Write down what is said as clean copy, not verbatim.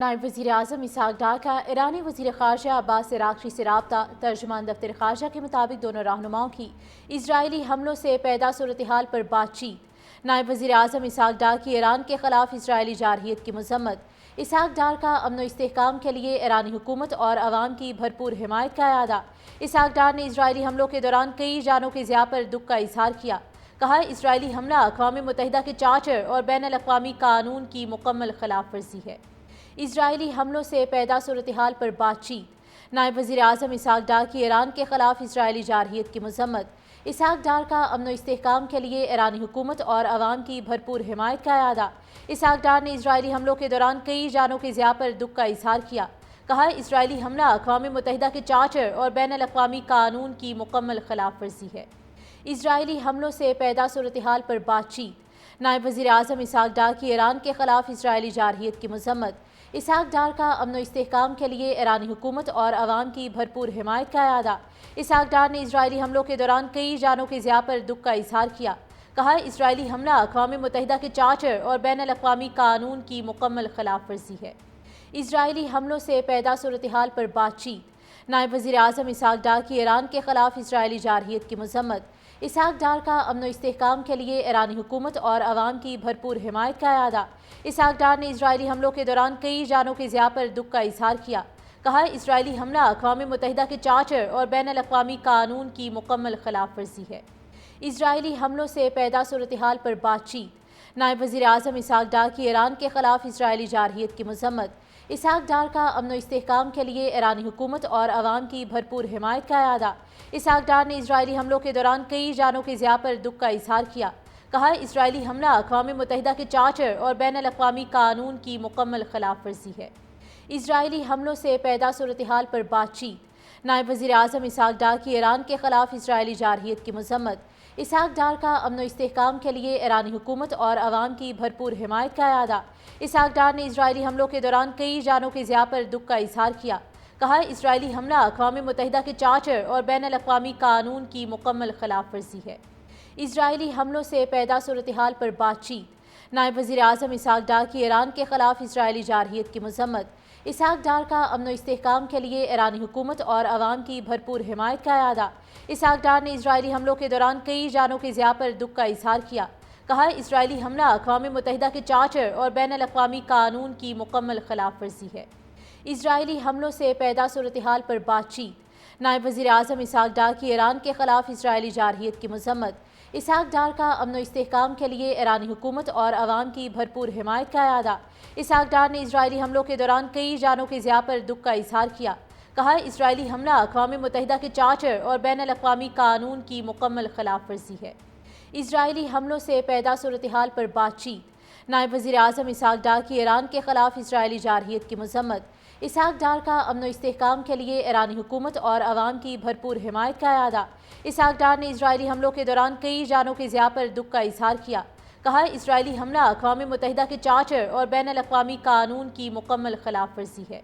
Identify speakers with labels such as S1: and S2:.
S1: نائب وزیر اعظم اسحاق ڈار کا ایرانی وزیر خارجہ عباس عراقچی سے رابطہ۔ ترجمان دفتر خارجہ کے مطابق دونوں رہنماؤں کی اسرائیلی حملوں سے پیدا صورتحال پر بات چیت۔ نائب وزیر اعظم اسحاق ڈار کی ایران کے خلاف اسرائیلی جارحیت کی مذمت۔ اسحاق ڈار کا امن و استحکام کے لیے ایرانی حکومت اور عوام کی بھرپور حمایت کا اعادہ۔ اسحاق ڈار نے اسرائیلی حملوں کے دوران کئی جانوں کے ضیاع پر دکھ کا اظہار کیا۔ کہا اسرائیلی حملہ اقوام متحدہ کے چارٹر اور بین الاقوامی قانون کی مکمل خلاف ورزی ہے۔ اسرائیلی حملوں سے پیدا صورتحال پر بات چیت۔ نائب وزیر اعظم اسحاق ڈار کی ایران کے خلاف اسرائیلی جارحیت کی مذمت۔ اسحاق ڈار کا امن و استحکام کے لیے ایرانی حکومت اور عوام کی بھرپور حمایت کا اعادہ۔ اسحاق ڈار نے اسرائیلی حملوں کے دوران کئی جانوں کے ضیاع پر دکھ کا اظہار کیا۔ کہا اسرائیلی حملہ اقوام متحدہ کے چارٹر اور بین الاقوامی قانون کی مکمل خلاف ورزی ہے۔ اسرائیلی حملوں سے پیدا صورتحال پر بات چیت۔ نائب وزیر اعظم اسحاق ڈار کی ایران کے خلاف اسرائیلی جارحیت کی مذمت۔ اسحاق ڈار کا امن و استحکام کے لیے ایرانی حکومت اور عوام کی بھرپور حمایت کا اعادہ۔ اسحاق ڈار نے اسرائیلی حملوں کے دوران کئی جانوں کے ضیاع پر دکھ کا اظہار کیا۔ کہا اسرائیلی حملہ اقوام متحدہ کے چارٹر اور بین الاقوامی قانون کی مکمل خلاف ورزی ہے۔ اسرائیلی حملوں سے پیدا صورتحال پر بات چیت۔ نائب وزیر اعظم اسحاق ڈار کی ایران کے خلاف اسرائیلی جارحیت کی مذمت۔ اسحاق ڈار کا امن و استحکام کے لیے ایرانی حکومت اور عوام کی بھرپور حمایت کا اعادہ۔ اسحاق ڈار نے اسرائیلی حملوں کے دوران کئی جانوں کے ضیاع پر دکھ کا اظہار کیا۔ کہا اسرائیلی حملہ اقوام متحدہ کے چارٹر اور بین الاقوامی قانون کی مکمل خلاف ورزی ہے۔ اسرائیلی حملوں سے پیدا صورتحال پر بات چیت۔ نائب وزیر اعظم اسحاق ڈار کی ایران کے خلاف اسرائیلی جارحیت کی مذمت۔ اسحاق ڈار کا امن و استحکام کے لیے ایرانی حکومت اور عوام کی بھرپور حمایت کا اعادہ۔ اسحاق ڈار نے اسرائیلی حملوں کے دوران کئی جانوں کے ضیاع پر دکھ کا اظہار کیا۔ کہا اسرائیلی حملہ اقوام متحدہ کے چارٹر اور بین الاقوامی قانون کی مکمل خلاف ورزی ہے۔ اسرائیلی حملوں سے پیدا صورتحال پر بات چیت۔ نائب وزیر اعظم اسحاق ڈار کی ایران کے خلاف اسرائیلی جارحیت کی مذمت۔ اسحاق ڈار کا امن و استحکام کے لیے ایرانی حکومت اور عوام کی بھرپور حمایت کا اعادہ۔ اسحاق ڈار نے اسرائیلی حملوں کے دوران کئی جانوں کے ضیاع پر دکھ کا اظہار کیا۔ کہا اسرائیلی حملہ اقوام متحدہ کے چارٹر اور بین الاقوامی قانون کی مکمل خلاف ورزی ہے۔ اسرائیلی حملوں سے پیدا صورتحال پر بات چیت۔ نائب وزیر اعظم اسحاق ڈار کی ایران کے خلاف اسرائیلی جارحیت کی مذمت۔ اسحاق ڈار کا امن و استحکام کے لیے ایرانی حکومت اور عوام کی بھرپور حمایت کا اعادہ۔ اسحاق ڈار نے اسرائیلی حملوں کے دوران کئی جانوں کے ضیاع پر دکھ کا اظہار کیا۔ کہا اسرائیلی حملہ اقوام متحدہ کے چارٹر اور بین الاقوامی قانون کی مکمل خلاف ورزی ہے۔ اسرائیلی حملوں سے پیدا صورتحال پر بات چیت۔ نائب وزیر اعظم اسحاق ڈار کی ایران کے خلاف اسرائیلی جارحیت کی مذمت۔ اسحاق ڈار کا امن و استحکام کے لیے ایرانی حکومت اور عوام کی بھرپور حمایت کا اعادہ۔ اسحاق ڈار نے اسرائیلی حملوں کے دوران کئی جانوں کے ضیاع پر دکھ کا اظہار کیا۔ کہا اسرائیلی حملہ اقوام متحدہ کے چارٹر اور بین الاقوامی قانون کی مکمل خلاف ورزی ہے۔ اسرائیلی حملوں سے پیدا صورتحال پر بات چیت۔ نائب وزیر اعظم اسحاق ڈار کی ایران کے خلاف اسرائیلی جارحیت کی مذمت۔ اسحاق ڈار کا امن و استحکام کے لیے ایرانی حکومت اور عوام کی بھرپور حمایت کا اعادہ۔ اسحاق ڈار نے اسرائیلی حملوں کے دوران کئی جانوں کے ضیاع پر دکھ کا اظہار کیا۔ کہا اسرائیلی حملہ اقوام متحدہ کے چارٹر اور بین الاقوامی قانون کی مکمل خلاف ورزی ہے۔ اسرائیلی حملوں سے پیدا صورتحال پر بات چیت۔ نائب وزیر اعظم اسحاق ڈار کی ایران کے خلاف اسرائیلی جارحیت کی مذمت۔ اسحاق ڈار کا امن و استحکام کے لیے ایرانی حکومت اور عوام کی بھرپور حمایت کا اعادہ۔ اسحاق ڈار نے اسرائیلی حملوں کے دوران کئی جانوں کے ضیاع پر دکھ کا اظہار کیا۔ کہا اسرائیلی حملہ اقوام متحدہ کے چارٹر اور بین الاقوامی قانون کی مکمل خلاف ورزی ہے۔